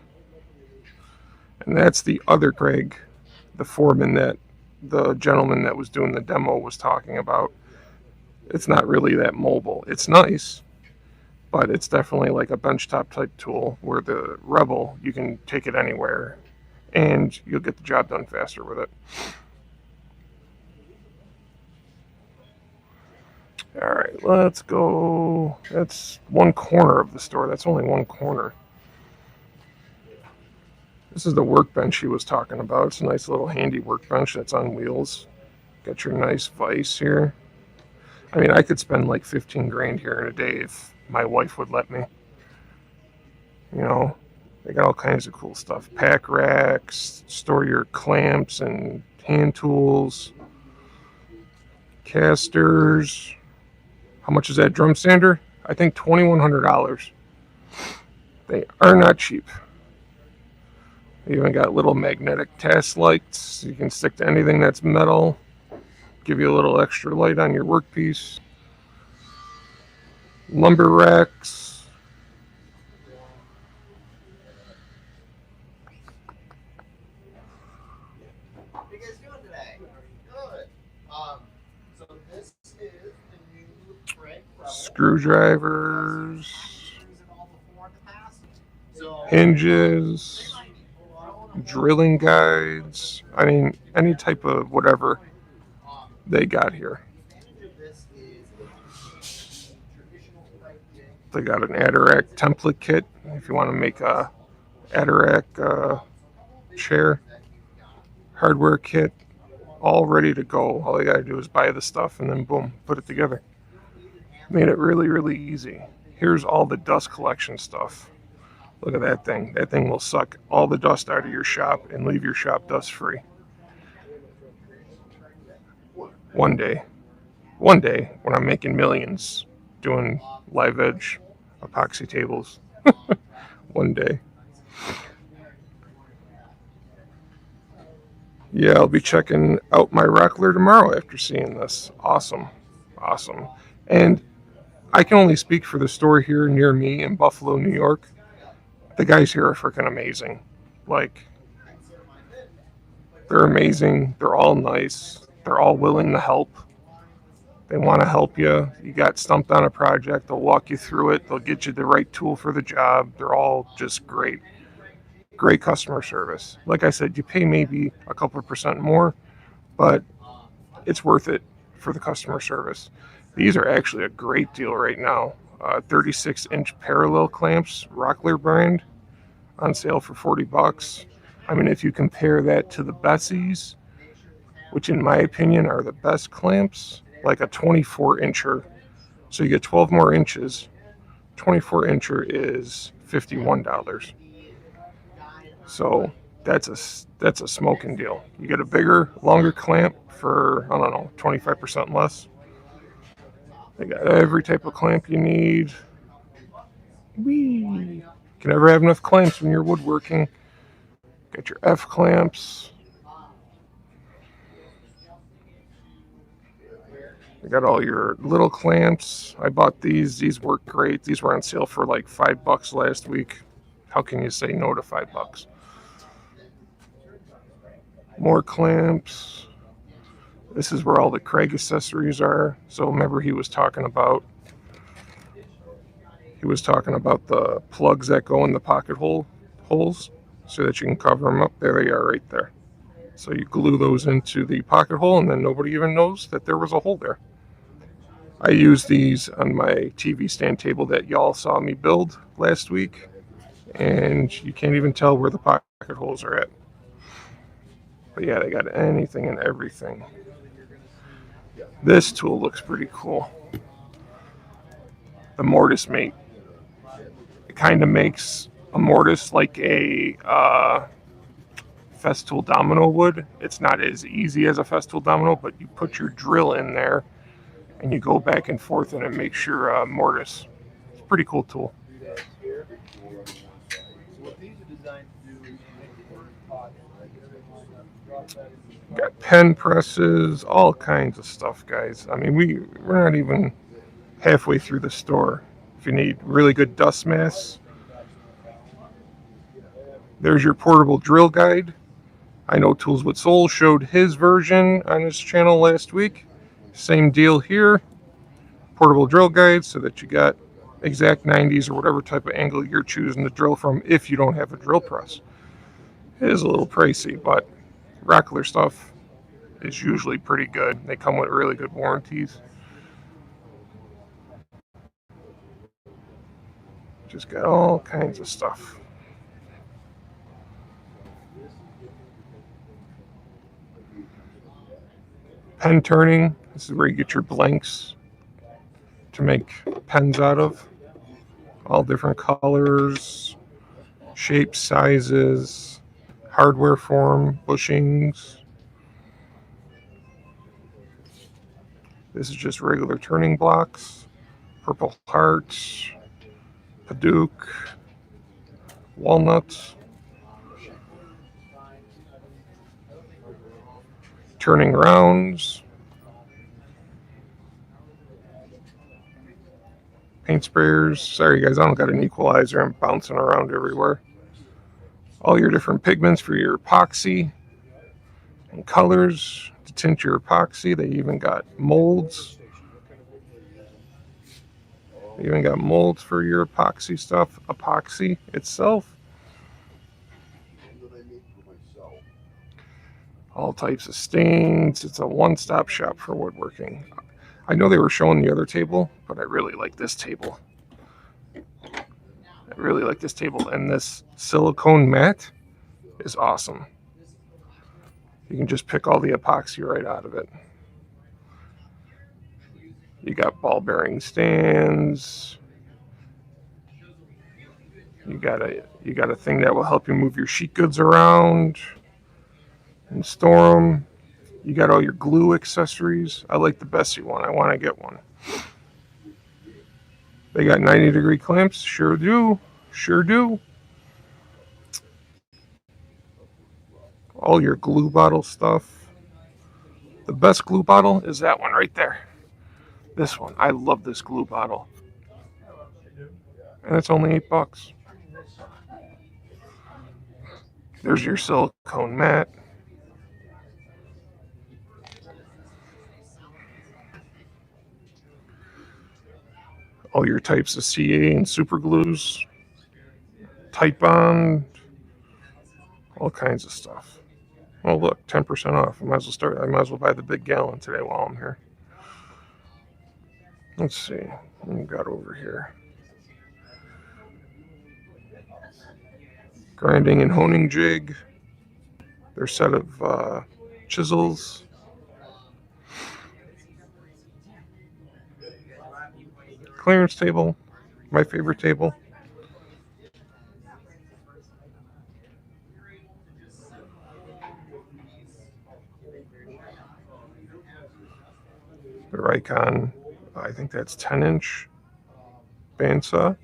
And that's the other Kreg, the foreman that the gentleman that was doing the demo was talking about. It's not really that mobile. It's nice, but it's definitely like a benchtop type tool where the Rebel, you can take it anywhere and you'll get the job done faster with it. All right, let's go. That's one corner of the store. That's only one corner. This is the workbench he was talking about. It's a nice little handy workbench that's on wheels. Got your nice vise here. I mean, I could spend like 15 grand here in a day if my wife would let me. You know, They got all kinds of cool stuff. Pack racks, store your clamps and hand tools, casters. How much is that drum sander? I think $2,100. They are not cheap. They even got little magnetic task lights. You can stick to anything that's metal. Give you a little extra light on your workpiece. Lumber racks. What are you guys doing today? Good. So this is the new Kreg Screwdrivers. So Hinges. Drilling guides. I mean, any type of whatever they got here. They got an Adirac template kit if you want to make a Adirac chair. Hardware kit, all ready to go. All you gotta do is buy the stuff and then boom, put it together. Made it really, really easy. Here's all the dust collection stuff. Look at that thing. That thing will suck all the dust out of your shop and leave your shop dust free. One day when I'm making millions doing live edge epoxy tables. One day. Yeah, I'll be checking out my Rockler tomorrow after seeing this. Awesome. Awesome. And I can only speak for the store here near me in Buffalo, New York. The guys here are freaking amazing. Like, they're amazing. They're all nice. They're all willing to help. They want to help you. You got stumped on a project, they'll walk you through it. They'll get you the right tool for the job. They're all just great. Great customer service. Like I said, you pay maybe a couple of % more, but it's worth it for the customer service. These are actually a great deal right now. 36-inch parallel clamps, Rockler brand, on sale for $40. I mean, if you compare that to the Bessies, which in my opinion are the best clamps, like a 24-incher. So you get 12 more inches. 24-incher is $51. So that's a smoking deal. You get a bigger, longer clamp for, I don't know, 25% less. They got every type of clamp you need. Whee! You can never have enough clamps when you're woodworking. Got your F clamps. You got all your little clamps. I bought these. These work great. These were on sale for like $5 last week. How can you say no to $5? More clamps. This is where all the Kreg accessories are. So remember he was talking about the plugs that go in the pocket holes so that you can cover them up. There they are right there. So you glue those into the pocket hole and then nobody even knows that there was a hole there. I used these on my TV stand table that y'all saw me build last week, and you can't even tell where the pocket holes are at. But yeah, they got anything and everything. This tool looks pretty cool. The mortise mate. It kind of makes a mortise like a Festool domino would. It's not as easy as a Festool domino, but you put your drill in there and you go back and forth and it makes your mortise. It's a pretty cool tool. Got pen presses, all kinds of stuff, guys. I mean, we're not even halfway through the store. If you need really good dust masks, there's your portable drill guide. I know Tools with Soul showed his version on his channel last week. Same deal here. Portable drill guide so that you got exact 90s or whatever type of angle you're choosing to drill from if you don't have a drill press. It is a little pricey, but Rockler stuff is usually pretty good. They come with really good warranties. Just got all kinds of stuff. Pen turning. This is where you get your blanks to make pens out of. All different colors. shapes, sizes, hardware form, bushings. This is just regular turning blocks, purple hearts, Paduke, walnuts, turning rounds, paint sprayers. Sorry guys, I don't got an equalizer. I'm bouncing around everywhere. All your different pigments for your epoxy and colors to tint your epoxy. They even got molds. They even got molds for your epoxy stuff. Epoxy itself. All types of stains. It's a one-stop shop for woodworking. I know they were showing the other table, but I really like this table. I really like this table, and this silicone mat is awesome. You can just pick all the epoxy right out of it. You got ball bearing stands. You got a thing that will help you move your sheet goods around and store them. You got all your glue accessories. I like the Bessie one. I want to get one. They got 90-degree clamps. Sure do. Sure do. All your glue bottle stuff. The best glue bottle is that one right there. This one. I love this glue bottle. And it's only $8. There's your silicone mat. All your types of CA and super glues. Tight bond. All kinds of stuff. Oh look, 10% off. I might as well buy the big gallon today while I'm here. Let's see what we got over here. Grinding and honing jig. Their set of chisels. Clearance table. My favorite table. Their Icon, I think that's 10-inch bandsaw.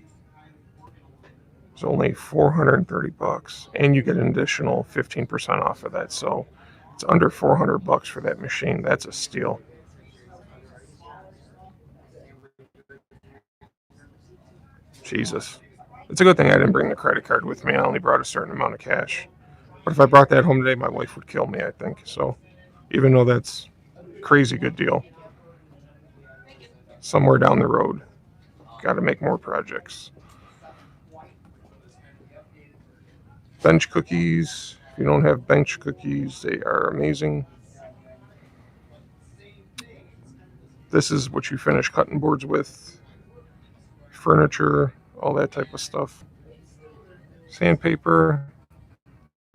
It's only $430, and you get an additional 15% off of that. So it's under $400 for that machine. That's a steal. Jesus, it's a good thing I didn't bring the credit card with me. I only brought a certain amount of cash. But if I brought that home today, my wife would kill me, I think. So even though that's a crazy good deal, somewhere down the road, got to make more projects. Bench cookies. If you don't have bench cookies, they are amazing. This is what you finish cutting boards with. Furniture, all that type of stuff. Sandpaper.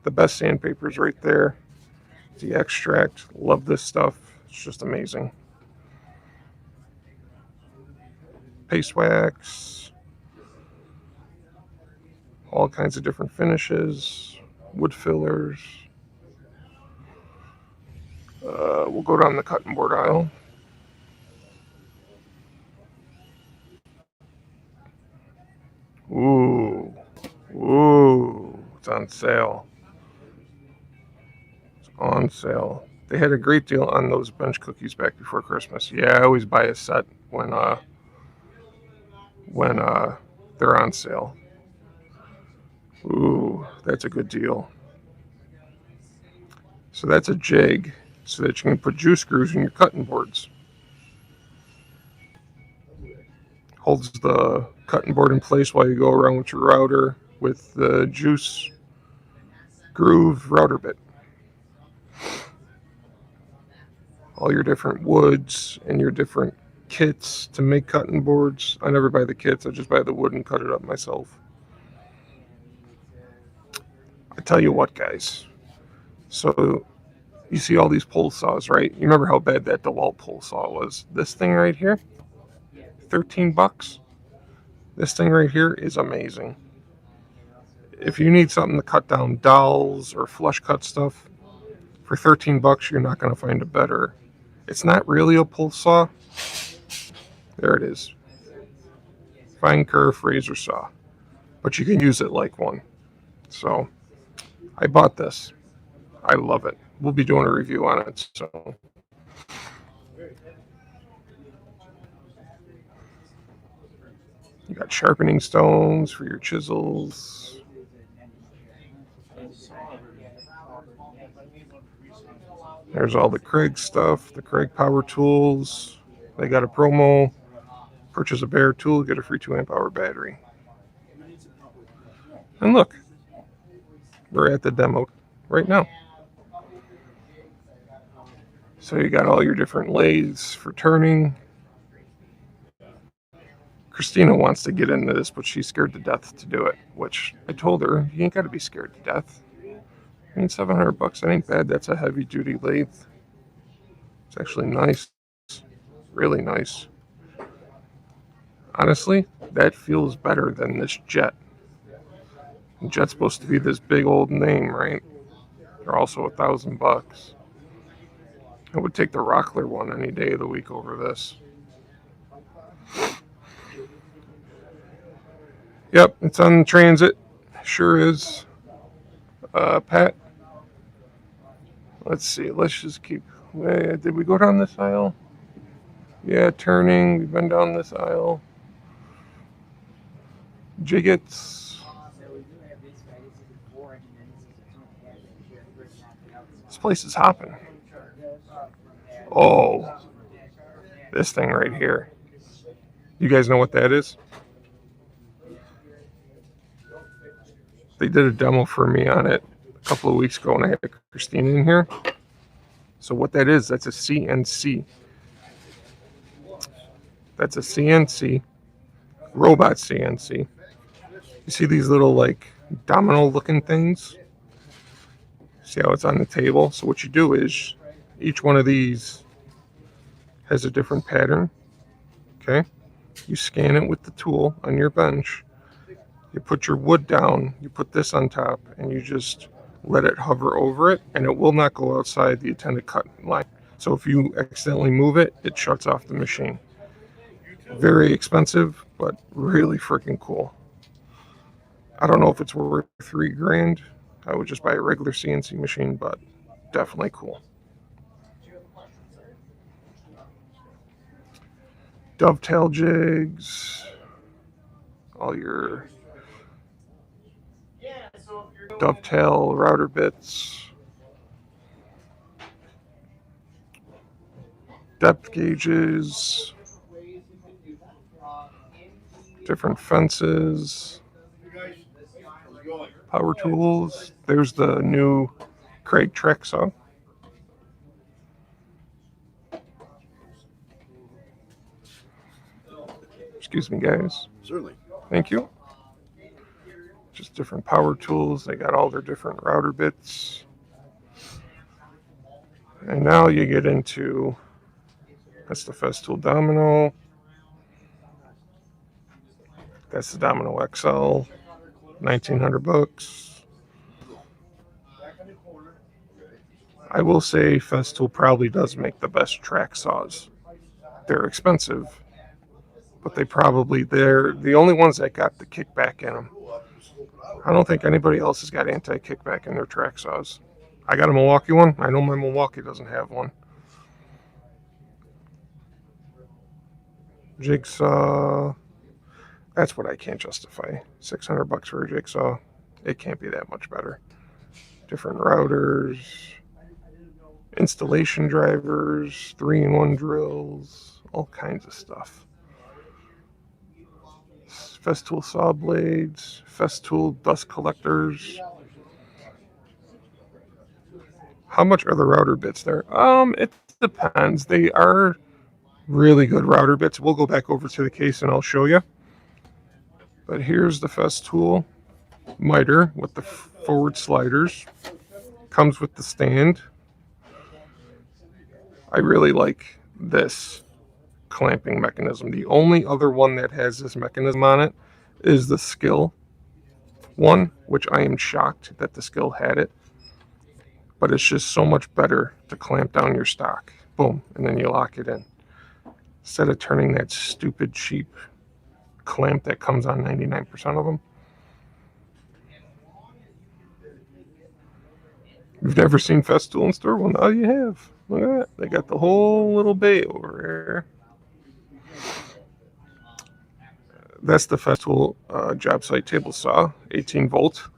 The best sandpaper is right there. The extract. Love this stuff. It's just amazing. Paste wax. All kinds of different finishes. Wood fillers. We'll go down the cutting board aisle. Ooh. Ooh. It's on sale. It's on sale. They had a great deal on those bench cookies back before Christmas. Yeah, I always buy a set when they're on sale. Ooh, that's a good deal. So that's a jig so that you can put juice screws in your cutting boards. Holds the cutting board in place while you go around with your router with the juice groove router bit. All your different woods and your different kits to make cutting boards. I never buy the kits, I just buy the wood and cut it up myself. I tell you what, guys. So you see all these pole saws, right? You remember how bad that DeWalt pole saw was? This thing right here, $13. This thing right here is amazing. if you need something to cut down dowels or flush cut stuff, for 13 bucks, you're not going to find a better. It's not really a pull saw. There it is. Fine curve razor saw. But you can use it like one. So I bought this. I love it. We'll be doing a review on it. So you got sharpening stones for your chisels. There's all the Kreg stuff, the Kreg power tools. They got a promo. Purchase a bare tool, get a free 2 amp hour battery. And look, we're at the demo right now. So you got all your different lathes for turning. Christina wants to get into this, but she's scared to death to do it, which I told her, you ain't got to be scared to death. I mean, 700 bucks, that ain't bad. That's a heavy duty lathe. It's actually nice. Really nice. Honestly, that feels better than this Jet. And Jet's supposed to be this big old name, right? They're also $1,000. I would take the Rockler one any day of the week over this. Yep, it's on transit. Sure is. Pat, let's see. Let's just keep. Did we go down this aisle? Yeah, turning. We've been down this aisle. Jiggets. This place is hopping. Oh, this thing right here. You guys know what that is? They did a demo for me on it a couple of weeks ago, and I had Christina in here. So what that is, that's a CNC. That's a CNC, robot CNC. You see these little like domino looking things? See how it's on the table? So what you do is each one of these has a different pattern. Okay? You scan it with the tool on your bench. You put your wood down, you put this on top, and you just let it hover over it, and it will not go outside the intended cut line. So if you accidentally move it, it shuts off the machine. Very expensive, but really freaking cool. I don't know if it's worth $3,000. I would just buy a regular CNC machine, but definitely cool. Dovetail jigs, all your dovetail router bits, depth gauges, different fences, power tools. There's the new Kreg track saw. Excuse me, guys. Certainly. Thank you. Just different power tools. They got all their different router bits. And now you get into, that's the Festool Domino. That's the Domino XL, 1,900 bucks. I will say Festool probably does make the best track saws. They're expensive, but they're the only ones that got the kickback in them. I don't think anybody else has got anti-kickback in their track saws. I got a Milwaukee one. I know my Milwaukee doesn't have one. Jigsaw. That's what I can't justify. 600 bucks for a jigsaw. It can't be that much better. Different routers. Installation drivers. 3-in-1 drills. All kinds of stuff. Festool saw blades, Festool dust collectors. How much are the router bits there? It depends. They are really good router bits. We'll go back over to the case and I'll show you. But here's the Festool miter with the forward sliders. Comes with the stand. I really like this clamping mechanism. The only other one that has this mechanism on it is the Skill. one, which I am shocked that the skill had it, but it's just so much better to clamp down your stock. Boom, and then you lock it in. Instead of turning that stupid cheap clamp that comes on 99% of them. You've never seen Festool in store? Well, now you have. Look at that. They got the whole little bay over here. That's the Festool job site table saw, 18 volt.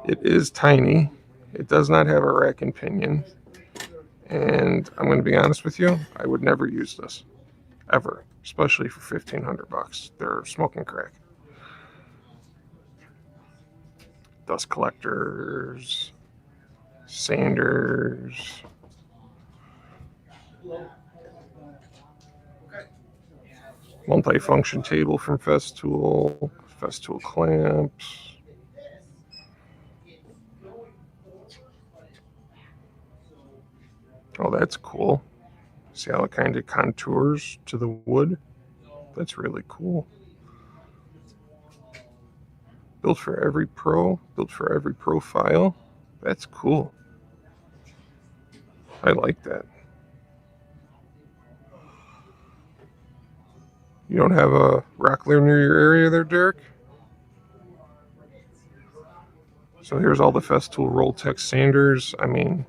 It is tiny. It does not have a rack and pinion. And I'm going to be honest with you, I would never use this. Ever. Especially for $1,500. They're smoking crack. Dust collectors. Sanders. Multi-function table from Festool. Festool clamps. Oh, that's cool. See how it kind of contours to the wood? That's really cool. Built for every pro, built for every profile. That's cool. I like that. You don't have a Rockler near your area there, Derek? So here's all the Festool Rolltex sanders. I mean,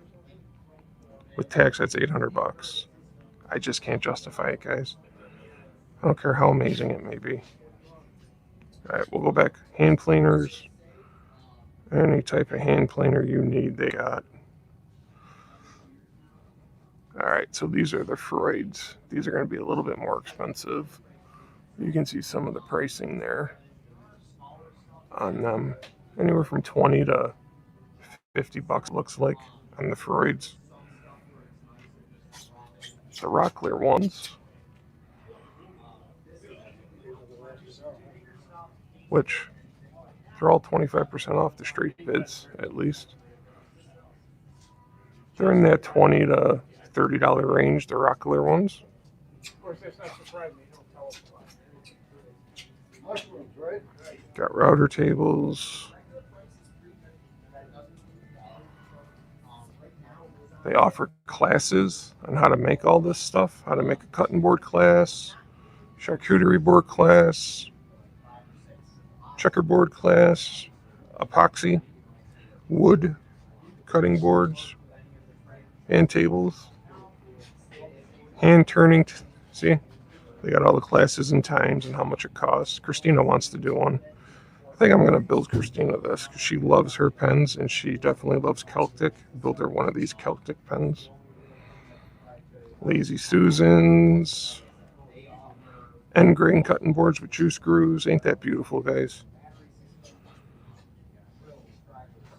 with tax, that's $800. I just can't justify it, guys. I don't care how amazing it may be. All right, we'll go back. Hand planers. Any type of hand planer you need, they got. All right, so these are the Freuds. These are going to be a little bit more expensive. You can see some of the pricing there on them. Anywhere from 20 to $50 looks like on the Freuds. The Rockler ones, which they're all 25% off the street bids, at least. They're in that $20 to $30 range, the Rockler ones. Of course, that's not surprising. Don't tell us why. Got router tables. They offer classes on how to make all this stuff, how to make a cutting board class, charcuterie board class, checkerboard class, epoxy, wood cutting boards, and tables, hand turning. See, they got all the classes and times and how much it costs. Christina wants to do one. I think I'm going to build Christina this because she loves her pens and she definitely loves Celtic. Build her one of these Celtic pens. Lazy Susans. End grain cutting boards with juice screws. Ain't that beautiful, guys?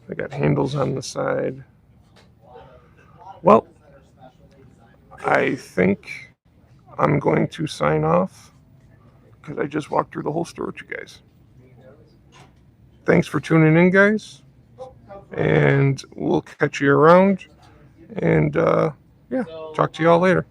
They got handles on the side. Well, I think I'm going to sign off because I just walked through the whole store with you guys. Thanks for tuning in, guys, and we'll catch you around, and yeah, talk to y'all later.